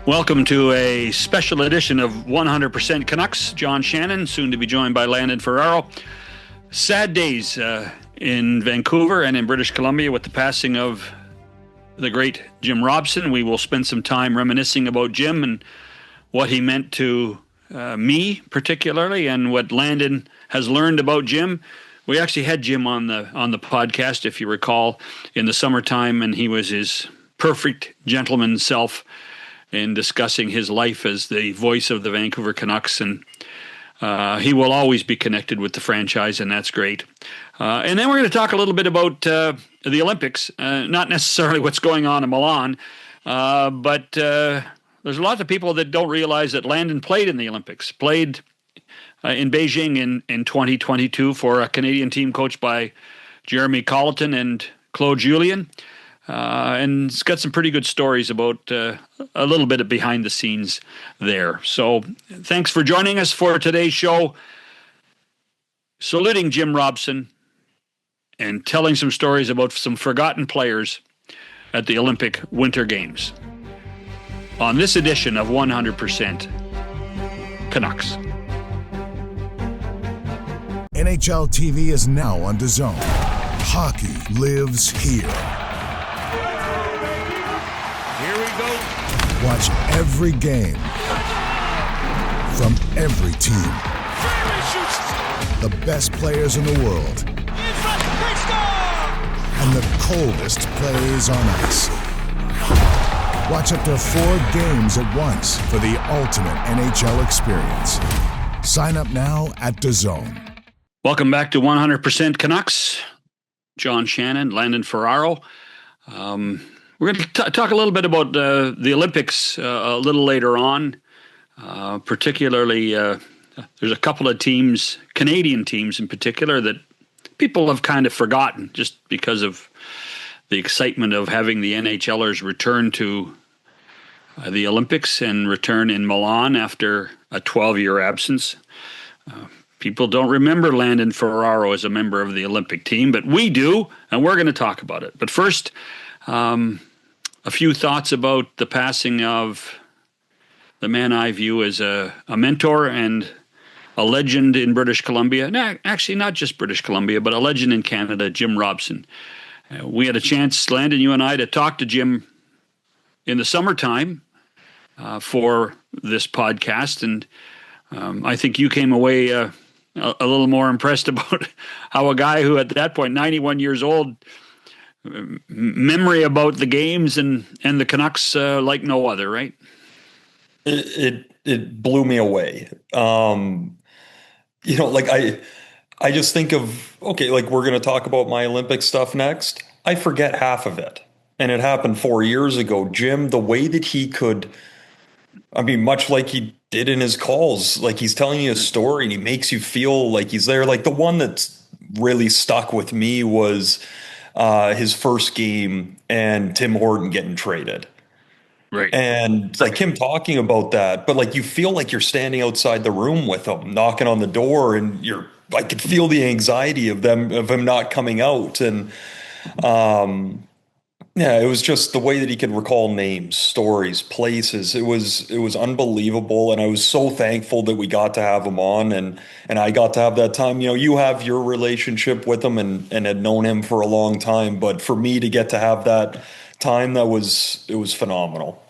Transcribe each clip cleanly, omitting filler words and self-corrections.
Welcome to a special edition of 100% Canucks. John Shannon, soon to be joined by Landon Ferraro. Sad days in Vancouver and in British Columbia with the passing of the great Jim Robson. We will spend some time reminiscing about Jim and what he meant to me particularly, and what Landon has learned about Jim. We actually had Jim on the podcast, if you recall, in the summertime, and he was his perfect gentleman self in discussing his life as the voice of the Vancouver Canucks, and he will always be connected with the franchise, and that's great. And then we're going to talk a little bit about the Olympics, not necessarily what's going on in Milan, but there's a lot of people that don't realize that Landon played in the Olympics, played in Beijing in 2022 for a Canadian team coached by Jeremy Colliton and Claude Julien. And it's got some pretty good stories about a little bit of behind the scenes there. So thanks for joining us for today's show, saluting Jim Robson and telling some stories about some forgotten players at the Olympic Winter Games on this edition of 100% Canucks. NHL TV is now on DAZN. Hockey lives here. Watch every game from every team. The best players in the world. And the coldest plays on ice. Watch up to 4 games at once for the ultimate NHL experience. Sign up now at DAZN. Welcome back to 100% Canucks. John Shannon, Landon Ferraro. We're going to talk a little bit about the Olympics a little later on. Particularly, there's a couple of teams, Canadian teams in particular, that people have kind of forgotten just because of the excitement of having the NHLers return to the Olympics and return in Milan after a 12-year absence. People don't remember Landon Ferraro as a member of the Olympic team, but we do, and we're going to talk about it. But first, a few thoughts about the passing of the man I view as a mentor and a legend in British Columbia. No, actually, not just British Columbia, but a legend in Canada, Jim Robson. We had a chance, Landon, you and I, to talk to Jim in the summertime for this podcast, and I think you came away a little more impressed about how a guy who at that point, 91 years old, memory about the games and the Canucks like no other, right? It blew me away. Like I just think of, okay, like we're going to talk about my Olympic stuff next. I forget half of it. And it happened 4 years ago. Jim, the way that he could, much like he did in his calls, like he's telling you a story and he makes you feel like he's there. Like the one that's really stuck with me was his first game and Tim Horton getting traded. Right. And like him talking about that, but like you feel like you're standing outside the room with him, knocking on the door, and I could feel the anxiety of him not coming out. And it was just the way that he could recall names, stories, places. It was unbelievable. And I was so thankful that we got to have him on and I got to have that time. You have your relationship with him and had known him for a long time. But for me to get to have that time, it was phenomenal.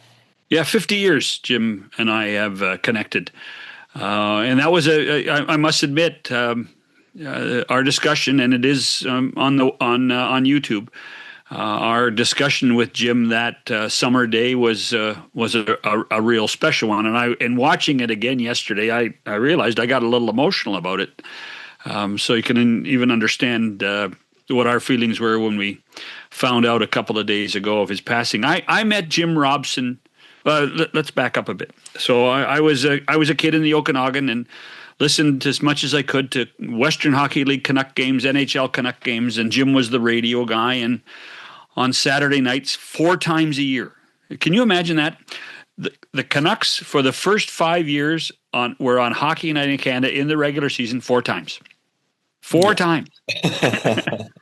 Yeah, 50 years Jim and I have connected. And that was I must admit, our discussion, and it is on YouTube. Our discussion with Jim that summer day was a real special one, and watching it again yesterday, I realized I got a little emotional about it. So you can even understand what our feelings were when we found out a couple of days ago of his passing. I met Jim Robson. Let's back up a bit. So I was a kid in the Okanagan and listened as much as I could to Western Hockey League Canuck games, NHL Canuck games, and Jim was the radio guy. And on Saturday nights, 4 times a year. Can you imagine that? The Canucks, for the first 5 years, were on Hockey Night in Canada in the regular season 4 times. 4 times.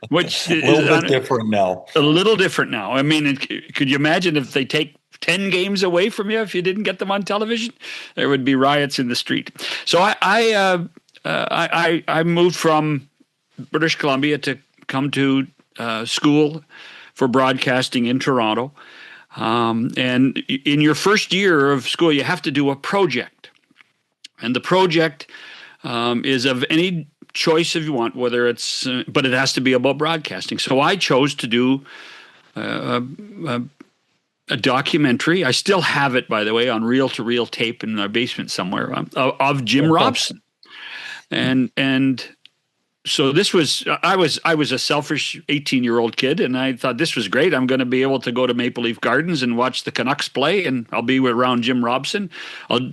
Which a little bit different now. A little different now. I mean, could you imagine if they take 10 games away from you if you didn't get them on television. There would be riots in the street. So I moved from British Columbia to come to school for broadcasting in Toronto. And in your first year of school, you have to do a project. And the project is of any choice if you want, whether it's, but it has to be about broadcasting. So I chose to do a documentary. I still have it, by the way, on reel-to-reel tape in our basement somewhere of Jim Robson. And so this was, I was a selfish 18-year-old kid, and I thought this was great. I'm going to be able to go to Maple Leaf Gardens and watch the Canucks play, and I'll be around Jim Robson. I'll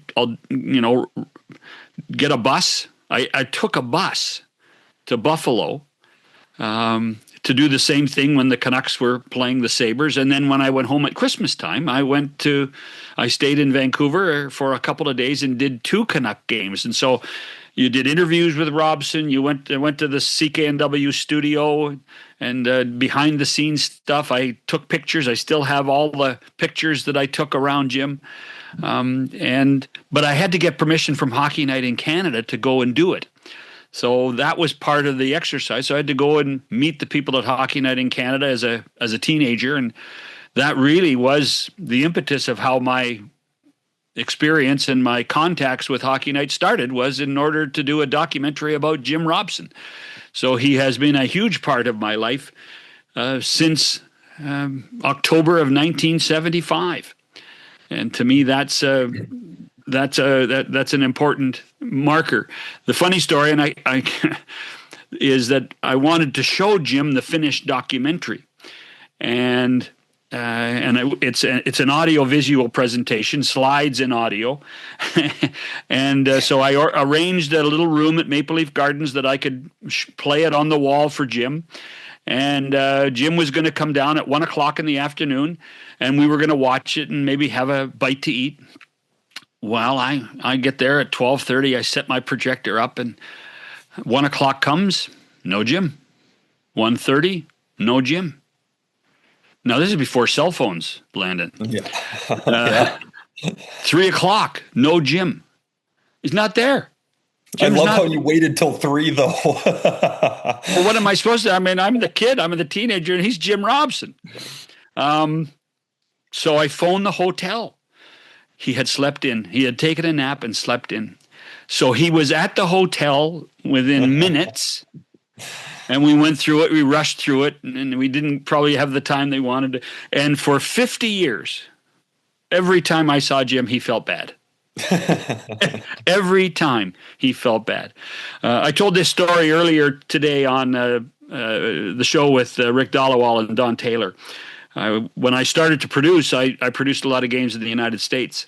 get a bus. I took a bus to Buffalo to do the same thing when the Canucks were playing the Sabres. And then when I went home at Christmas time, I stayed in Vancouver for a couple of days and did 2 Canuck games. And so you did interviews with Robson. You went to the CKNW studio and behind the scenes stuff. I took pictures. I still have all the pictures that I took around Jim. But I had to get permission from Hockey Night in Canada to go and do it. So that was part of the exercise. So I had to go and meet the people at Hockey Night in Canada as a teenager, and that really was the impetus of how my experience and my contacts with Hockey Night started, was in order to do a documentary about Jim Robson. So he has been a huge part of my life since October of 1975, and to me that's an important marker. The funny story, and I is that I wanted to show Jim the finished documentary, and it's an audio visual presentation, slides and audio, and so I arranged a little room at Maple Leaf Gardens that I could play it on the wall for Jim. And Jim was going to come down at 1:00 in the afternoon, and we were going to watch it and maybe have a bite to eat. Well, I get there at 12:30. I set my projector up, and 1:00 comes, no Jim. 1:30, no Jim. Now, this is before cell phones, Landon. Yeah. 3:00, no Jim. He's not there. Jim's I love how you waited till 3, though. Well, what am I supposed to? I mean, I'm the kid. I'm the teenager, and he's Jim Robson. So I phoned the hotel. He had slept in. He had taken a nap and slept in. So he was at the hotel within minutes, and we went through it. We rushed through it, and we didn't probably have the time they wanted to. And for 50 years, every time I saw Jim, he felt bad. Every time he felt bad. I told this story earlier today on the show with Rick Dollawall and Don Taylor. When I started to produce, I produced a lot of games in the United States.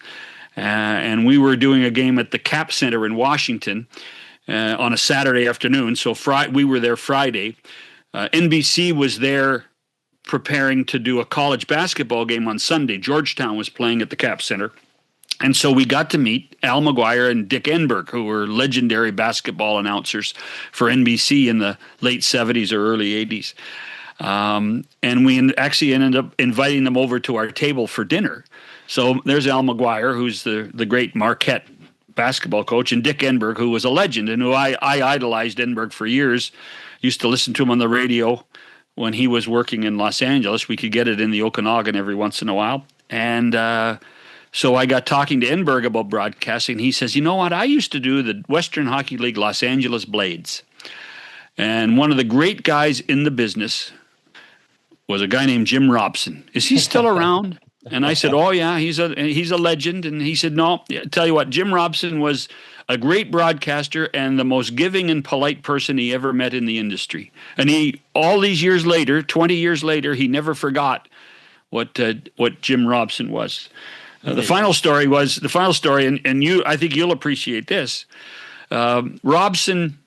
And we were doing a game at the Cap Center in Washington on a Saturday afternoon. So we were there Friday. NBC was there preparing to do a college basketball game on Sunday. Georgetown was playing at the Cap Center. And so we got to meet Al McGuire and Dick Enberg, who were legendary basketball announcers for NBC in the late 70s or early 80s. And we actually ended up inviting them over to our table for dinner. So there's Al McGuire, who's the great Marquette basketball coach, and Dick Enberg, who was a legend and who I idolized Enberg for years. Used to listen to him on the radio when he was working in Los Angeles. We could get it in the Okanagan every once in a while. And so I got talking to Enberg about broadcasting. He says, you know what? I used to do the Western Hockey League Los Angeles Blades. And one of the great guys in the business was a guy named Jim Robson. Is he still around? And I said, oh, yeah, he's a legend. And he said, no, tell you what, Jim Robson was a great broadcaster and the most giving and polite person he ever met in the industry. And all these years later, 20 years later, he never forgot what Jim Robson was. The final story, and I think you'll appreciate this. Robson,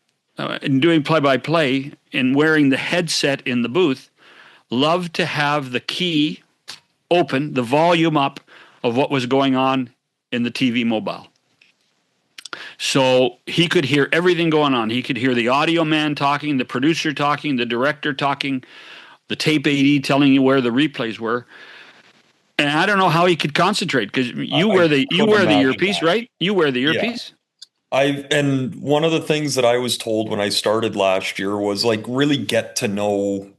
in doing play-by-play and wearing the headset in the booth, loved to have the key open, the volume up of what was going on in the TV mobile. So he could hear everything going on. He could hear the audio man talking, the producer talking, the director talking, the tape AD telling you where the replays were. And I don't know how he could concentrate because I you couldn't wear the imagine earpiece, that. right? You wear the Yeah. earpiece. And one of the things that I was told when I started last year was like really get to know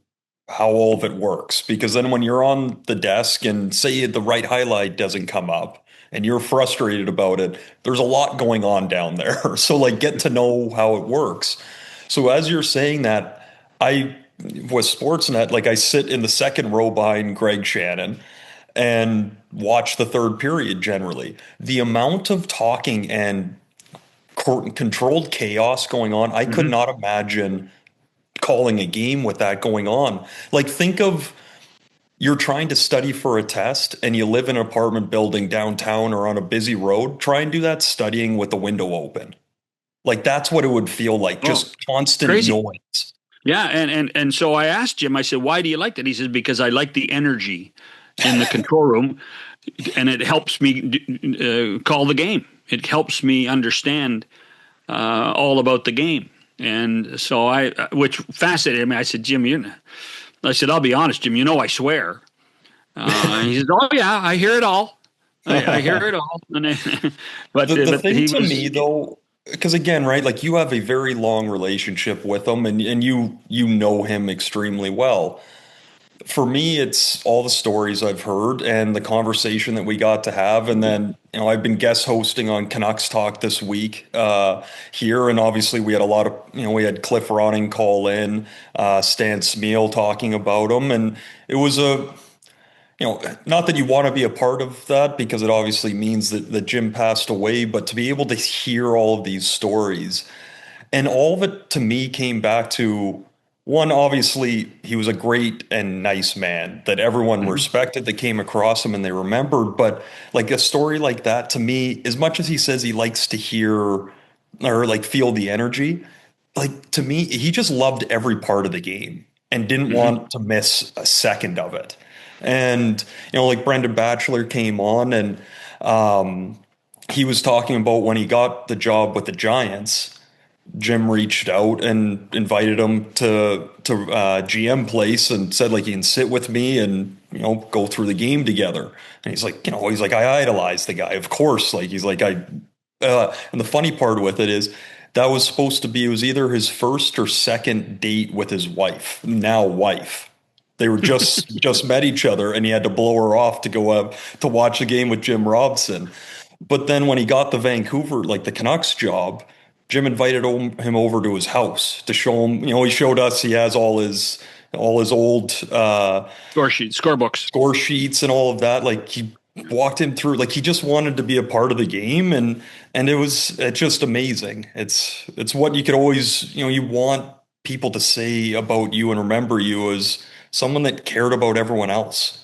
how all of it works. Because then when you're on the desk and say the right highlight doesn't come up and you're frustrated about it, there's a lot going on down there. So like get to know how it works. So as you're saying that, I with Sportsnet, like I sit in the second row behind Greg Shannon and watch the third period generally. The amount of talking and controlled chaos going on. I could Hmm. not imagine calling a game with that going on. Like, think of you're trying to study for a test and you live in an apartment building downtown or on a busy road. Try and do that studying with the window open. Like, that's what it would feel like, Oh, just constant crazy. noise. Yeah, and so I asked Jim. I said, "Why do you like that?" He says, "Because I like the energy in the control room, and it helps me call the game. It helps me understand all about the game." And so which fascinated me. I said, "Jim, I said, I'll be honest, Jim. You know, I swear." And he says, "Oh yeah, I hear it all. I hear it all." The But thing he to was me though, because again, right, like you have a very long relationship with him and you know him extremely well. For me, it's all the stories I've heard and the conversation that we got to have. And then, I've been guest hosting on Canucks Talk this week here. And obviously, we had a lot of, we had Cliff Ronning call in, Stan Smeal talking about him. And it was not that you want to be a part of that because it obviously means that Jim passed away, but to be able to hear all of these stories and all of it to me came back to one, obviously, he was a great and nice man that everyone Mhm. respected that came across him and they remembered. But like a story like that to me, as much as he says he likes to hear or like feel the energy, like to me, he just loved every part of the game and didn't Mhm. want to miss a second of it. And, like Brendan Batchelor came on and he was talking about when he got the job with the Giants. Jim reached out and invited him to GM place and said like you can sit with me and go through the game together. And he's like I idolize the guy, of course. Like he's like and the funny part with it is that was supposed to be it was either his first or second date with his wife, now wife. They were just met each other, and he had to blow her off to go up to watch the game with Jim Robson. But then when he got the Vancouver, like the Canucks job, Jim invited him over to his house to show him. He showed us he has all his old Score books. score sheets and all of that. Like he walked him through. Like he just wanted to be a part of the game, and it's just amazing. It's what you could always you want people to say about you and remember you as someone that cared about everyone else.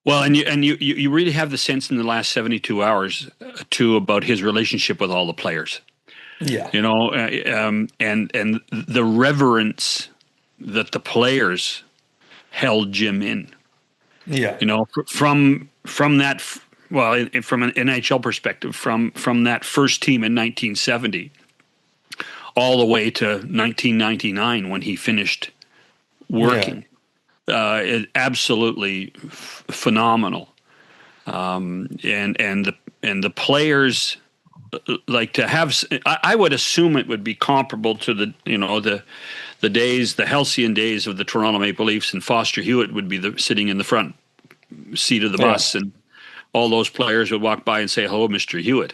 Well, and you really have the sense in the last 72 hours too about his relationship with all the players. Yeah, And the reverence that the players held Jim in. yeah, From that. Well, from an NHL perspective, from that first team in 1970 all the way to 1999 when he finished yeah. working. Absolutely phenomenal. And the players like to have. I would assume it would be comparable to the days, the halcyon days of the Toronto Maple Leafs, and Foster Hewitt would be sitting in the front seat of the Yeah. bus, and all those players would walk by and say hello, Mr. Hewitt.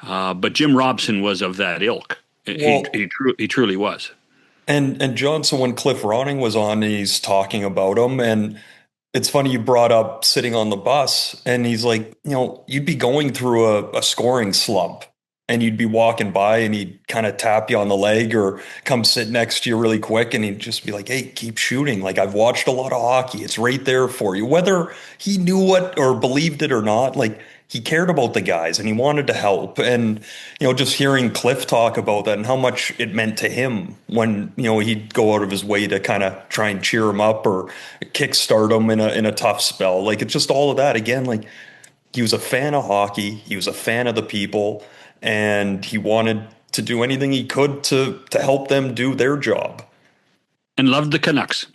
But Jim Robson was of that ilk. Well, He truly was. and Johnson, when Cliff Ronning was on, he's talking about him, and it's funny you brought up sitting on the bus, and he's like, you'd be going through a scoring slump, and you'd be walking by, and he'd kind of tap you on the leg or come sit next to you really quick, and he'd just be like, "Hey, keep shooting. Like I've watched a lot of hockey. It's right there for you." Whether he knew it or believed it or not, like he cared about the guys and he wanted to help, and just hearing Cliff talk about that and how much it meant to him when, he'd go out of his way to kind of try and cheer him up or kickstart him in a tough spell. Like it's just all of that. Again, like he was a fan of hockey, he was a fan of the people, and he wanted to do anything he could to help them do their job. And loved the Canucks.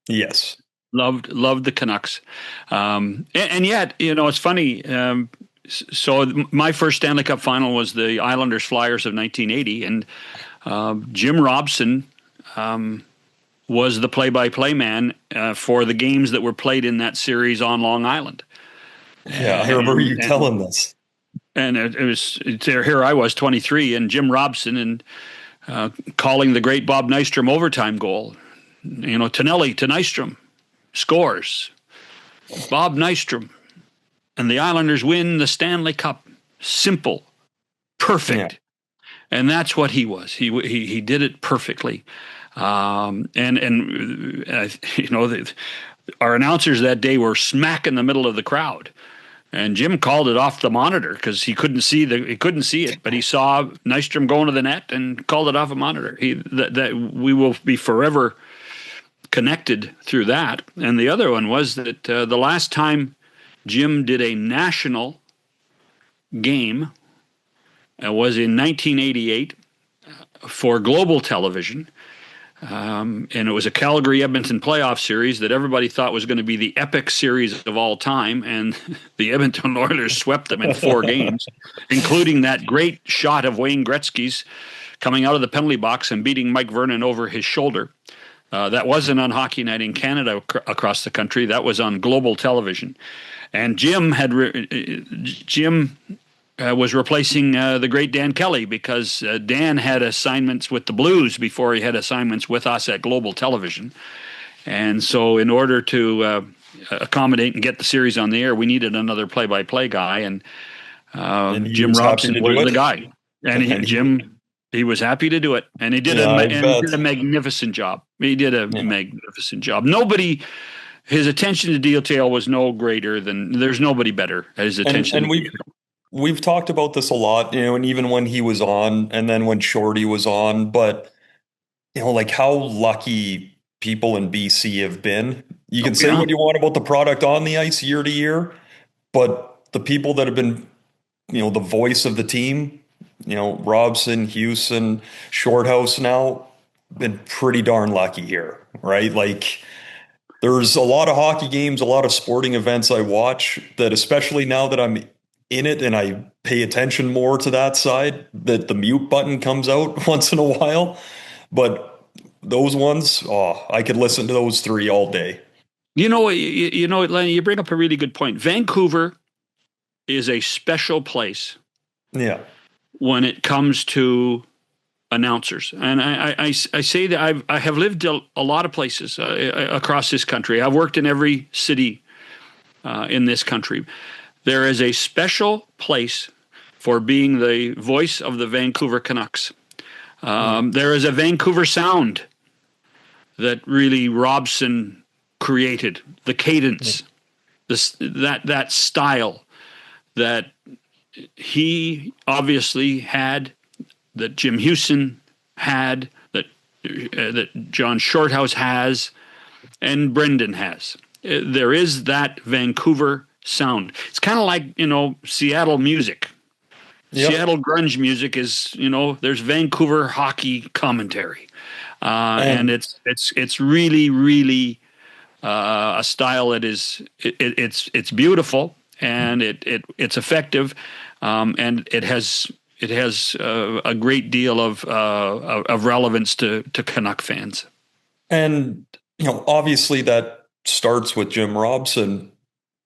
Yes. loved the Canucks. And yet, it's funny. So my first Stanley Cup final was the Islanders Flyers of 1980, and Jim Robson was the play-by-play man for the games that were played in that series on Long Island. Yeah, I remember you telling this. And here I was, 23, and Jim Robson, and calling the great Bob Nystrom overtime goal. Tonelli to Nystrom scores. Bob Nystrom. And the Islanders win the Stanley Cup. Simple. Perfect. Yeah. And that's what he was. He did it perfectly. Our announcers that day were smack in the middle of the crowd. And Jim called it off the monitor because he couldn't see it, but he saw Nystrom going to the net and called it off a monitor. That we will be forever connected through that. And the other one was that the last time Jim did a national game was in 1988 for global television. And it was a Calgary-Edmonton playoff series that everybody thought was going to be the epic series of all time, and the Edmonton Oilers swept them in 4 games, including that great shot of Wayne Gretzky's coming out of the penalty box and beating Mike Vernon over his shoulder. That wasn't on Hockey Night in Canada across the country. That was on global television. And Jim was replacing the great Dan Kelly, because Dan had assignments with the Blues before he had assignments with us at Global Television. And so in order to accommodate and get the series on the air, we needed another play-by-play guy. And Jim Robson was the guy. And Jim, he was happy to do it. And he did a magnificent job. He did a magnificent job. His attention to detail was no greater than, there's nobody better at his attention to detail. We've talked about this a lot, and even when he was on, and then when Shorty was on, but like how lucky people in BC have been. You can say what you want about the product on the ice year to year, but the people that have been, the voice of the team, Robson, Houston, Shorthouse now, been pretty darn lucky here, right? Like, there's a lot of hockey games, a lot of sporting events I watch that, especially now that I'm in it and I pay attention more to that side, that the mute button comes out once in a while. But those ones, I could listen to those 3 all day. Lenny, you bring up a really good point. Vancouver is a special place. Yeah. When it comes to announcers. And I say that I have lived a lot of places across this country. I've worked in every city in this country. There is a special place for being the voice of the Vancouver Canucks. There is a Vancouver sound that really Robson created, the cadence, that style that he obviously had, that Jim Houston had, that John Shorthouse has, and Brendan has. There is that Vancouver sound. It's kind of like, Seattle music. Yep. Seattle grunge music is, there's Vancouver hockey commentary. And it's really, really a style that is, it's beautiful, and it's effective, and it has a great deal of relevance to Canuck fans. And obviously that starts with Jim Robson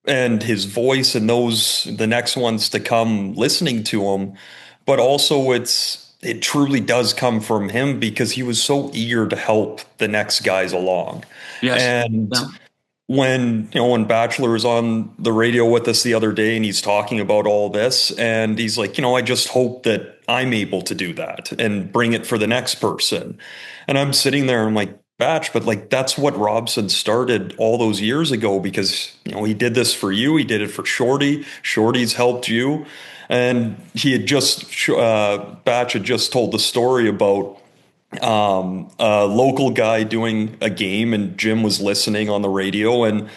and his voice, and the next ones to come listening to him, but also it truly does come from him, because he was so eager to help the next guys along. Yes. And when Batchelor was on the radio with us the other day, and he's talking about all this, and he's like, I just hope that I'm able to do that and bring it for the next person. And I'm sitting there, I'm like, Batch, but that's what Robson started all those years ago, because he did this for you, he did it for Shorty, Shorty's helped you. And he had Batch had just told the story about a local guy doing a game, and Jim was listening on the radio, and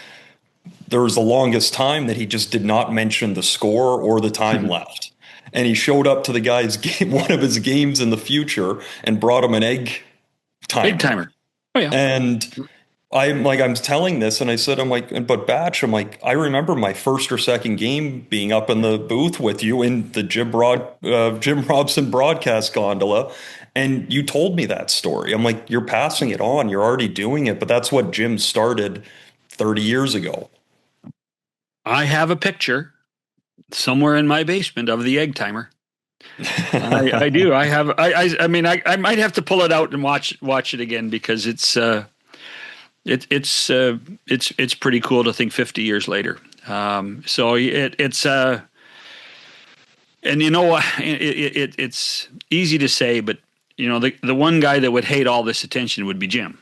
there was the longest time that he just did not mention the score or the time left. And he showed up to the guy's game, one of his games in the future, and brought him an egg timer. Oh, yeah. And I'm telling this, and I said, I'm like, but Batch, I'm like, I remember my first or second game being up in the booth with you in the Jim Robson broadcast gondola, and you told me that story. I'm like, you're passing it on, you're already doing it, but that's what Jim started 30 years ago. I have a picture somewhere in my basement of the egg timer. I do. I have. I mean, I might have to pull it out and watch it again because it's pretty cool to think 50 years later. So it's and you know what, it's easy to say, but you know the one guy that would hate all this attention would be Jim.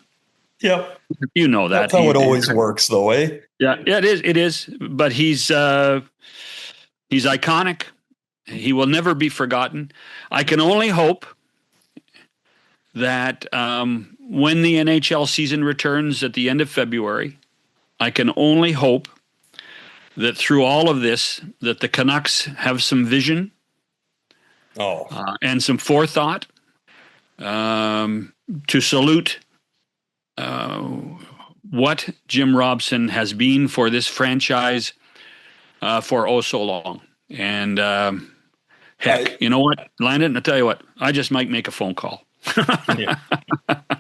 Yep. You know that. That's how it always works, though, eh? Yeah, it is. It is. But he's iconic. He will never be forgotten. I can only hope that when the NHL season returns at the end of February, I can only hope that through all of this, that the Canucks have some vision and some forethought to salute what Jim Robson has been for this franchise for oh so long. And heck, you know what, Landon, I'll tell you what, I just might make a phone call. Yeah.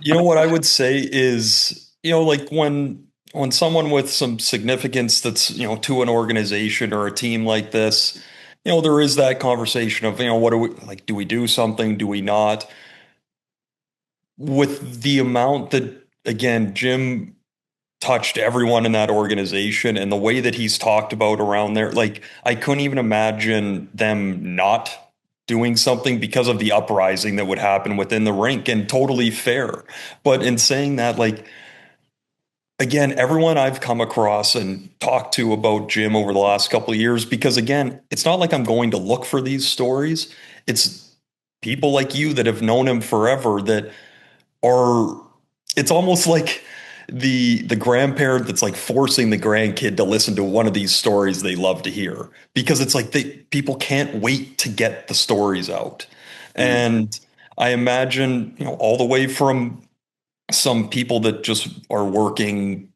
You know what I would say is, like when someone with some significance that's, to an organization or a team like this, there is that conversation of, what do we like? Do we do something? Do we not? With the amount that, again, Jim touched everyone in that organization and the way that he's talked about around there, like I couldn't even imagine them not doing something because of the uprising that would happen within the rink, and totally fair. But in saying that, like, again, everyone I've come across and talked to about Jim over the last couple of years, because again, it's not like I'm going to look for these stories. It's people like you that have known him forever that are, it's almost like the grandparent that's like forcing the grandkid to listen to one of these stories they love to hear, because it's like people can't wait to get the stories out. And I imagine, all the way from some people that just are working,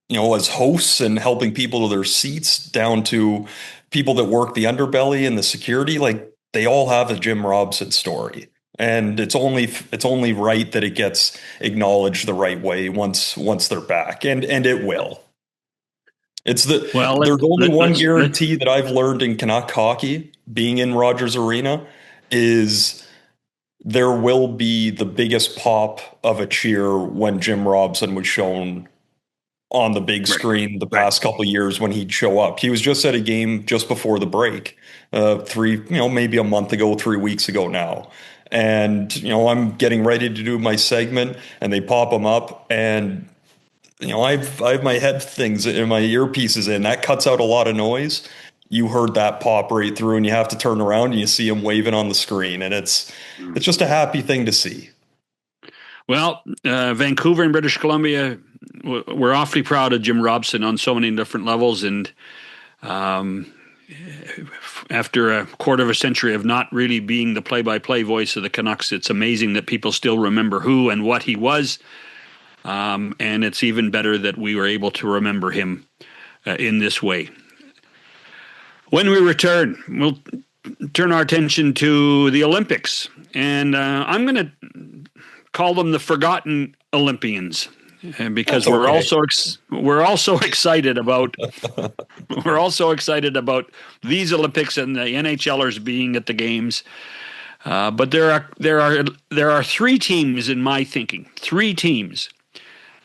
as hosts and helping people to their seats, down to people that work the underbelly and the security, like they all have a Jim Robson story. And it's only right that it gets acknowledged the right way once they're back, and it will. There's only one guarantee that I've learned in Canuck hockey, being in Rogers Arena, is there will be the biggest pop of a cheer when Jim Robson was shown on the big screen the past couple of years when he'd show up. He was just at a game just before the break, maybe a month ago, 3 weeks ago now. And, I'm getting ready to do my segment and they pop them up, and, I have my head things in my earpieces in. That cuts out a lot of noise. You heard that pop right through, and you have to turn around and you see him waving on the screen. And it's just a happy thing to see. Well, Vancouver and British Columbia, we're awfully proud of Jim Robson on so many different levels. And after a quarter of a century of not really being the play-by-play voice of the Canucks, it's amazing that people still remember who and what he was. And it's even better that we were able to remember him in this way. When we return, we'll turn our attention to the Olympics. And I'm going to call them the Forgotten Olympians, because we're also excited about these Olympics and the NHLers being at the games. But there are three teams in my thinking,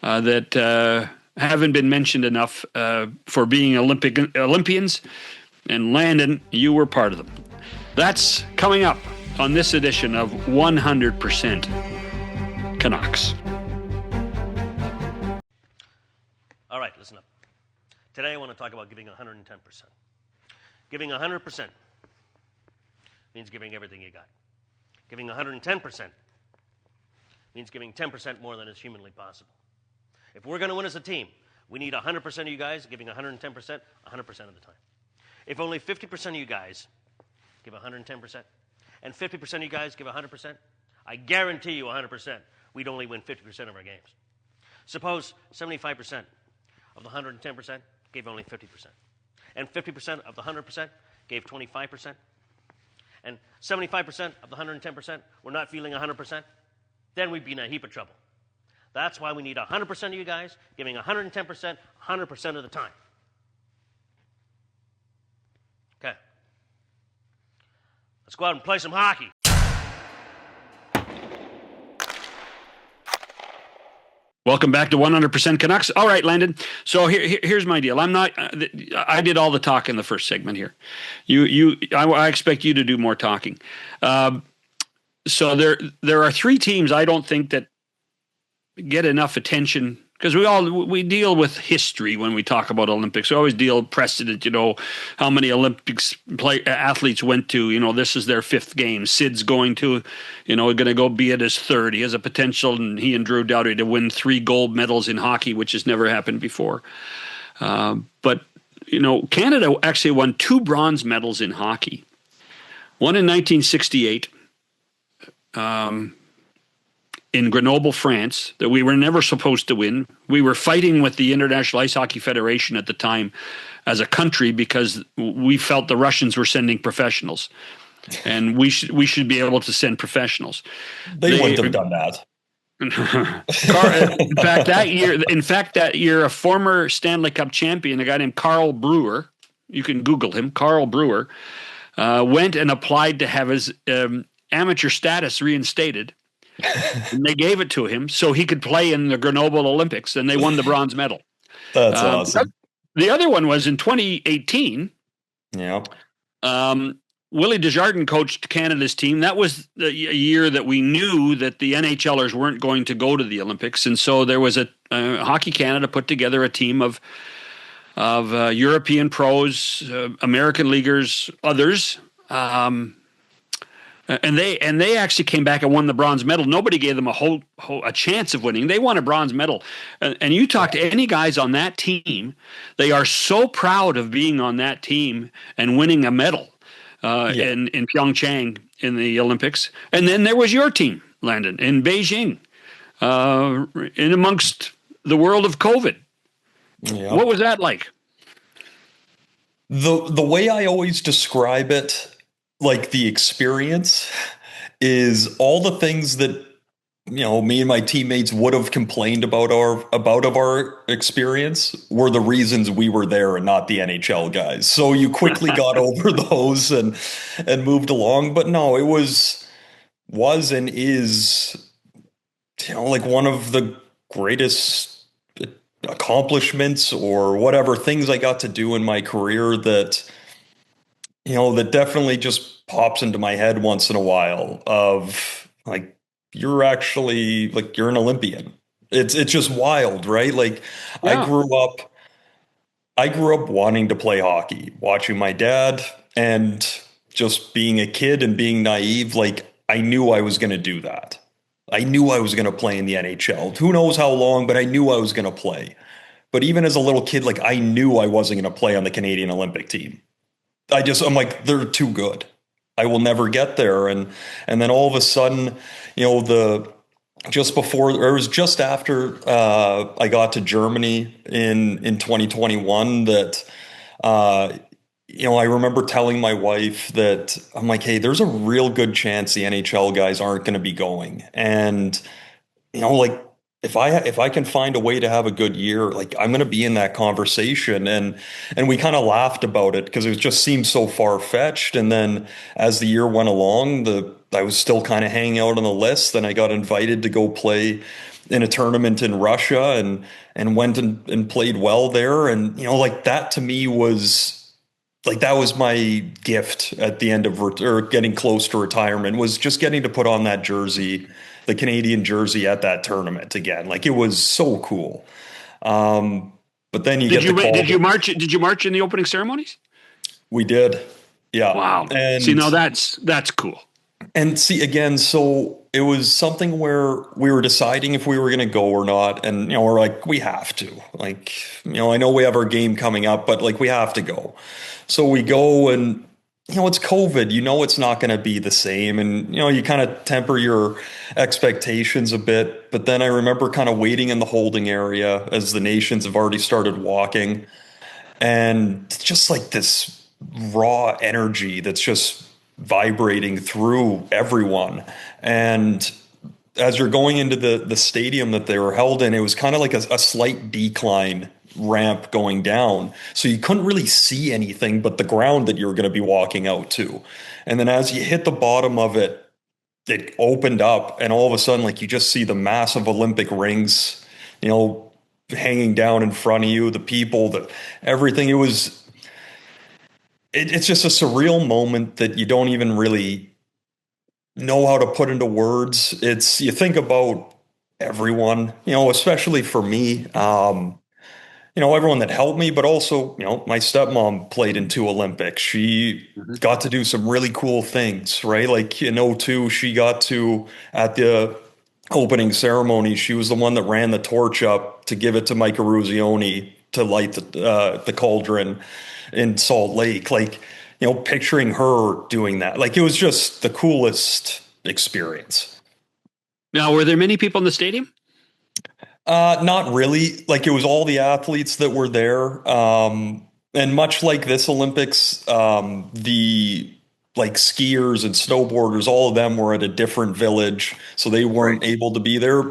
that haven't been mentioned enough for being Olympians. And Landon, you were part of them. That's coming up on this edition of 100% Canucks. All right, listen up. Today I want to talk about giving 110%. Giving 100% means giving everything you got. Giving 110% means giving 10% more than is humanly possible. If we're going to win as a team, we need 100% of you guys giving 110% 100% of the time. If only 50% of you guys give 110% and 50% of you guys give 100%, I guarantee you 100%, we'd only win 50% of our games. Suppose 75% of the 110% gave only 50%. And 50% of the 100% gave 25%. And 75% of the 110% were not feeling 100%. Then we'd be in a heap of trouble. That's why we need 100% of you guys giving 110%, 100% of the time. Okay. Let's go out and play some hockey. Welcome back to 100% Canucks. All right, Landon. So here's my deal. I did all the talk in the first segment here. I expect you to do more talking. So there are three teams I don't think that get enough attention, because we deal with history when we talk about Olympics. We always deal precedent, how many Olympics athletes went to, this is their fifth game. Sid's going to, going to go be at his third. He has a potential, and he and Drew Doughty, to win 3 gold medals in hockey, which has never happened before. But Canada actually won 2 bronze medals in hockey. One in 1968, in Grenoble, France, that we were never supposed to win. We were fighting with the International Ice Hockey Federation at the time as a country because we felt the Russians were sending professionals, and we should be able to send professionals. They wouldn't have done that. In fact, that year, a former Stanley Cup champion, a guy named Carl Brewer, you can Google him, Carl Brewer, went and applied to have his amateur status reinstated. And they gave it to him so he could play in the Grenoble Olympics, and they won the bronze medal. That's awesome. The other one was in 2018. Yeah. Willie Desjardins coached Canada's team. That was a year that we knew that the NHLers weren't going to go to the Olympics, and so there was Hockey Canada put together a team of European pros, American leaguers, others. And they actually came back and won the bronze medal. Nobody gave them a chance of winning. They won a bronze medal. And you talk to any guys on that team, they are so proud of being on that team and winning a medal in Pyeongchang in the Olympics. And then there was your team, Landon, in Beijing, in amongst the world of COVID. Yeah. What was that like? The way I always describe it, like the experience, is all the things that me and my teammates would have complained about our experience were the reasons we were there and not the NHL guys. So you quickly got over those and moved along. But no, it was and is like one of the greatest accomplishments or whatever things I got to do in my career that that definitely just pops into my head once in a while of like, you're actually like, you're an Olympian. It's just wild, right? Like yeah. I grew up wanting to play hockey, watching my dad, and just being a kid and being naive. Like I knew I was going to do that. I knew I was going to play in the NHL. Who knows how long, but I knew I was going to play. But even as a little kid, like I knew I wasn't going to play on the Canadian Olympic team. I'm like, they're too good. I will never get there. And then all of a sudden, just before, or it was just after I got to Germany in 2021 that, I remember telling my wife that I'm like, hey, there's a real good chance the NHL guys aren't going to be going. And, like, if I can find a way to have a good year, like I'm going to be in that conversation. And we kind of laughed about it because it just seemed so far fetched. And then as the year went along, I was still kind of hanging out on the list. Then I got invited to go play in a tournament in Russia and went and played well there. And, like that to me was like, that was my gift at the end of or getting close to retirement, was just getting to put on that jersey, the Canadian jersey at that tournament again. Like it was so cool. But then did you march in the opening ceremonies? We did. Yeah. Wow. And see, now that's cool. And see, again, so it was something where we were deciding if we were going to go or not. And, we're like, we have to, like, I know we have our game coming up, but like we have to go. So we go, and it's COVID, it's not going to be the same. And, you kind of temper your expectations a bit. But then I remember kind of waiting in the holding area as the nations have already started walking. And just like this raw energy that's just vibrating through everyone. And as you're going into the stadium that they were held in, it was kind of like a slight decline ramp going down. So you couldn't really see anything but the ground that you were going to be walking out to. And then as you hit the bottom of it, it opened up, and all of a sudden, like, you just see the massive Olympic rings, hanging down in front of you, the people, everything. It's just a surreal moment that you don't even really know how to put into words. You think about everyone, especially for me, everyone that helped me, but also, my stepmom played in 2 Olympics. She got to do some really cool things, right? Like in '02, she got to, at the opening ceremony, she was the one that ran the torch up to give it to Mike Eruzione to light the cauldron in Salt Lake. Like, picturing her doing that, like, it was just the coolest experience. Now, were there many people in the stadium? Not really. Like, it was all the athletes that were there. And much like this Olympics, the like skiers and snowboarders, all of them were at a different village, so they weren't able to be there.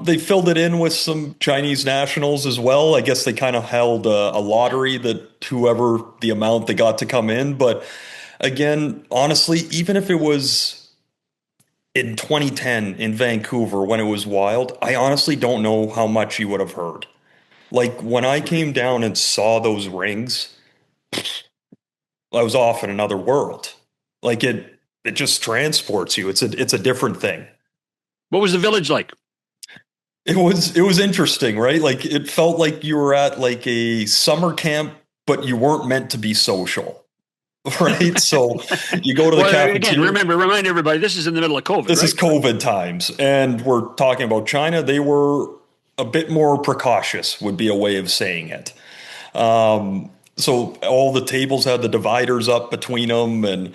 They filled it in with some Chinese nationals as well. I guess they kind of held a lottery that whoever the amount they got to come in. But again, honestly, even if it was in 2010 in Vancouver when it was wild, I honestly don't know how much you would have heard. Like, when I came down and saw those rings, I was off in another world. Like, it just transports you. It's a different thing. What was the village like? It was interesting, right? Like, it felt like you were at like a summer camp, but you weren't meant to be social. Right. So you go to the cafeteria. Again, remind everybody, this is in the middle of COVID. This is COVID times. And we're talking about China. They were a bit more precautious, would be a way of saying it. So all the tables had the dividers up between them, and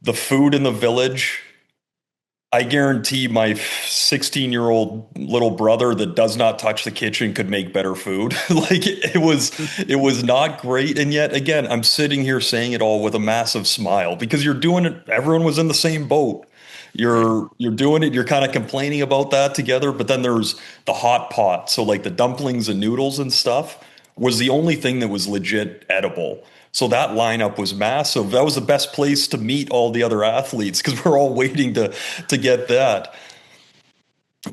the food in the village. I guarantee my 16-year-old little brother that does not touch the kitchen could make better food. Like, it was not great. And yet again, I'm sitting here saying it all with a massive smile, because you're doing it. Everyone was in the same boat. You're doing it. You're kind of complaining about that together. But then there's the hot pot. So like the dumplings and noodles and stuff was the only thing that was legit edible. So that lineup was massive. That was the best place to meet all the other athletes, because we're all waiting to get that.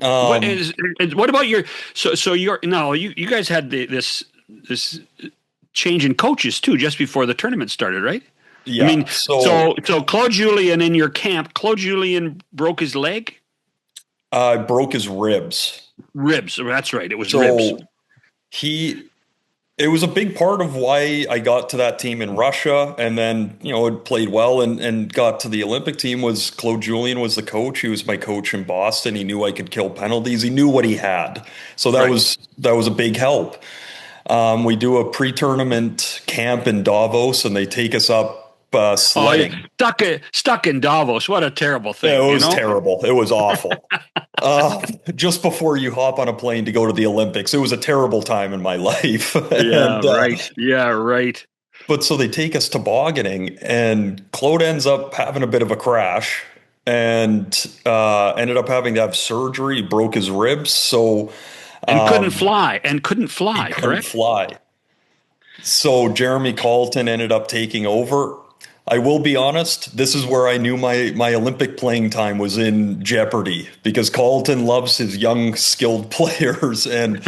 What about your? So you guys had this change in coaches too just before the tournament started, right? Yeah. I mean, so Claude Julien in your camp, Claude Julien broke his leg. Broke his ribs. Ribs. That's right. It was ribs. It was a big part of why I got to that team in Russia, and then, it played well and got to the Olympic team. Was Claude Julien was the coach. He was my coach in Boston. He knew I could kill penalties. He knew what he had. So that was a big help. We do a pre-tournament camp in Davos, and they take us up sledding. Stuck in Davos. What a terrible thing. Yeah, it was terrible. It was awful. Just before you hop on a plane to go to the Olympics, it was a terrible time in my life. Right. Yeah, right. But so they take us tobogganing, and Claude ends up having a bit of a crash and ended up having to have surgery. He broke his ribs. So couldn't fly. Couldn't fly. So Jeremy Colliton ended up taking over. I will be honest, this is where I knew my Olympic playing time was in jeopardy, because Colliton loves his young, skilled players, and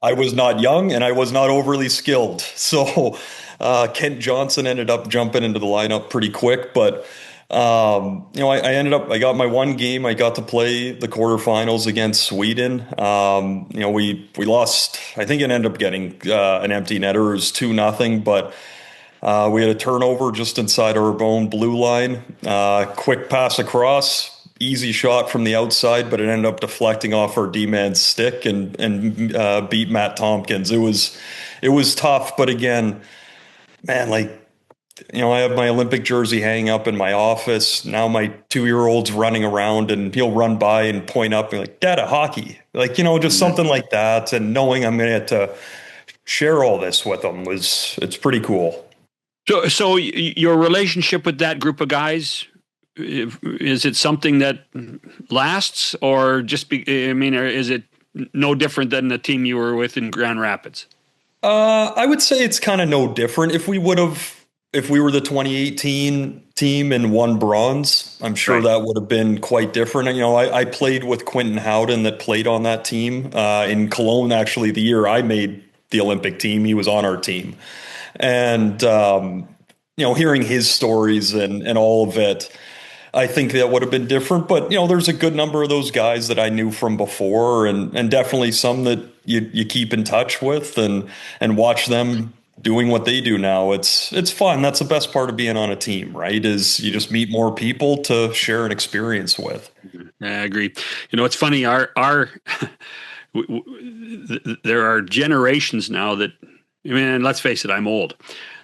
I was not young and I was not overly skilled. So Kent Johnson ended up jumping into the lineup pretty quick, but I got my one game. I got to play the quarterfinals against Sweden. We lost. I think it ended up getting an empty netter. It was 2-0, but we had a turnover just inside our own blue line. Quick pass across, easy shot from the outside, but it ended up deflecting off our D-man's stick and beat Matt Tompkins. It was tough, but again, man, like, I have my Olympic jersey hanging up in my office. Now my 2-year-old's running around and he'll run by and point up and like, Dad, a hockey. Like, just something like that. And knowing I'm going to get to share all this with them it's pretty cool. So your relationship with that group of guys, is it something that lasts, or just or is it no different than the team you were with in Grand Rapids? I would say it's kind of no different. If we were the 2018 team and won bronze, I'm sure that would have been quite different. And, I played with Quentin Howden that played on that team in Cologne, actually, the year I made the Olympic team. He was on our team. And, hearing his stories and all of it, I think that would have been different. But, there's a good number of those guys that I knew from before, and definitely some that you keep in touch with and watch them doing what they do now. It's fun. That's the best part of being on a team, right? Is you just meet more people to share an experience with. I agree. It's funny. There are generations now that, let's face it, I'm old.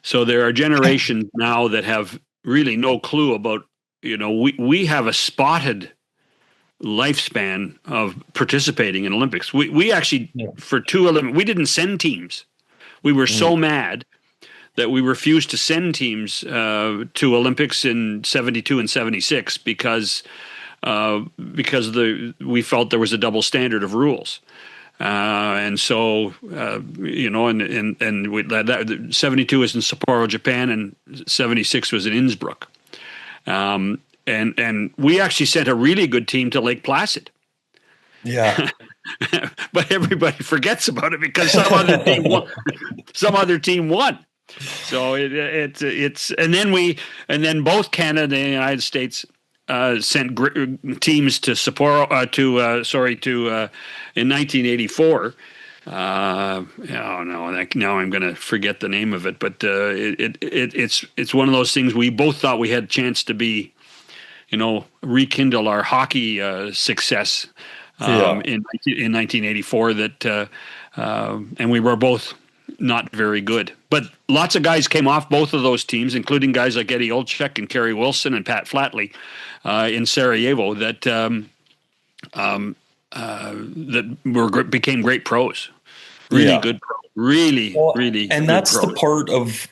So there are generations now that have really no clue about, we have a spotted lifespan of participating in Olympics. We actually, for 2 Olympics, we didn't send teams. We were so mad that we refused to send teams to Olympics in 72 and 76 because we felt there was a double standard of rules. And so, that 72 was in Sapporo, Japan, and 76 was in Innsbruck. And we actually sent a really good team to Lake Placid. Yeah. But everybody forgets about it because some other team won. So it's and then both Canada and the United States sent teams to Sapporo in 1984. Now I'm going to forget the name of it, but it's one of those things we both thought we had a chance to be, rekindle our hockey success in 1984. And we were both not very good, but lots of guys came off both of those teams, including guys like Eddie Olczyk and Kerry Wilson and Pat Flatley in Sarajevo that became great pros, really good pros, really. And that's the part of.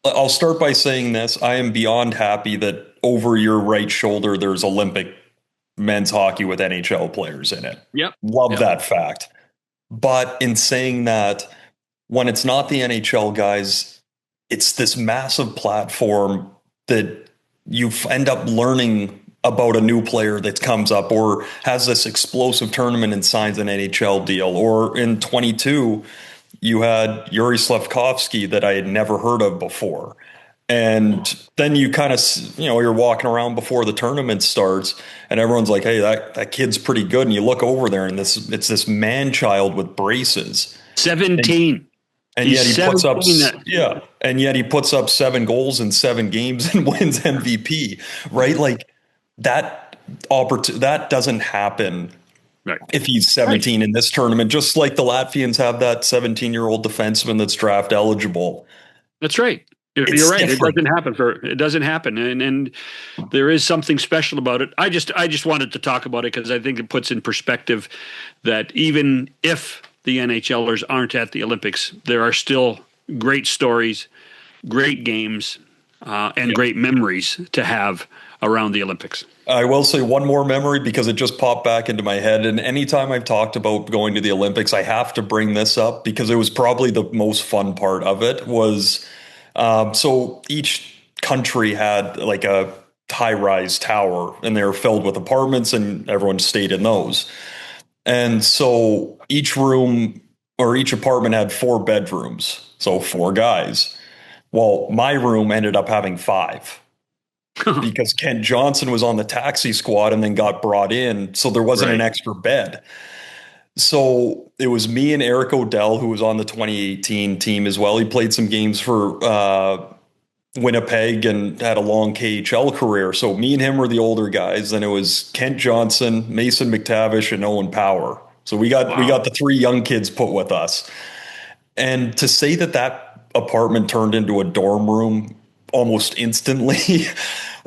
I'll start by saying this: I am beyond happy that over your right shoulder there's Olympic men's hockey with NHL players in it. Yep, love that fact. But in saying that, when it's not the NHL guys, it's this massive platform that you end up learning about a new player that comes up or has this explosive tournament and signs an NHL deal. Or in 22, you had Yuri Slafkovsky that I had never heard of before. And then you kind of, you're walking around before the tournament starts and everyone's like, hey, that kid's pretty good. And you look over there and it's this man child with braces. 17. And yet he puts up 7 goals in 7 games and wins MVP, right? Like that doesn't happen if he's 17 in this tournament, just like the Latvians have that 17-year-old defenseman that's draft eligible. That's right. You're right. Different. It doesn't happen. And there is something special about it. I just wanted to talk about it because I think it puts in perspective that even if the NHLers aren't at the Olympics, there are still great stories, great games, and great memories to have around the Olympics. I will say one more memory because it just popped back into my head. And anytime I've talked about going to the Olympics, I have to bring this up because it was probably the most fun part of it was, so each country had like a high-rise tower and they were filled with apartments and everyone stayed in those. And so each room or each apartment had 4 bedrooms, so 4 guys. Well, my room ended up having 5 because Kent Johnson was on the taxi squad and then got brought in, so there wasn't an extra bed. So it was me and Eric Odell, who was on the 2018 team as well. He played some games for Winnipeg and had a long KHL career. So me and him were the older guys. Then it was Kent Johnson, Mason McTavish, and Owen Power. So we got the 3 young kids put with us. And to say that apartment turned into a dorm room almost instantly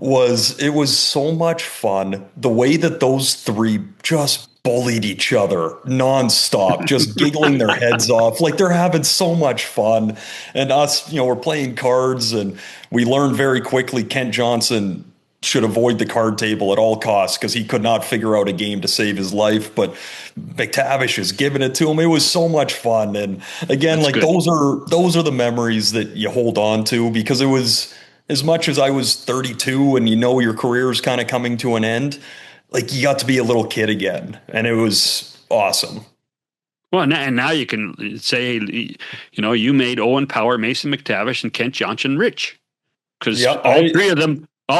it was so much fun. The way that those three just bullied each other nonstop, just giggling their heads off. Like they're having so much fun. And us, we're playing cards, and we learned very quickly Kent Johnson should avoid the card table at all costs because he could not figure out a game to save his life. But McTavish is giving it to him. It was so much fun. And again, That's good. those are the memories that you hold on to, because it was, as much as I was 32 and your career is kind of coming to an end, like you got to be a little kid again. And it was awesome. Well, and now you can say, you made Owen Power, Mason McTavish, and Kent Johnson rich, because all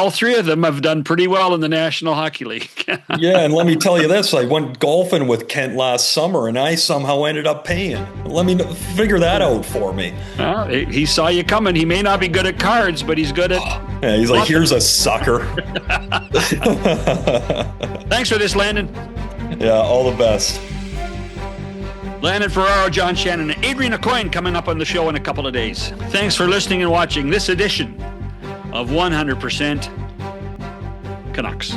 three of them have done pretty well in the National Hockey League. Yeah, and let me tell you this. I went golfing with Kent last summer, and I somehow ended up paying. Let me figure that out for me. Well, he saw you coming. He may not be good at cards, but he's good at... Yeah, he's like, here's a sucker. Thanks for this, Landon. Yeah, all the best. Landon Ferraro, John Shannon, and Adrian Aucoin coming up on the show in a couple of days. Thanks for listening and watching this edition of 100% Canucks.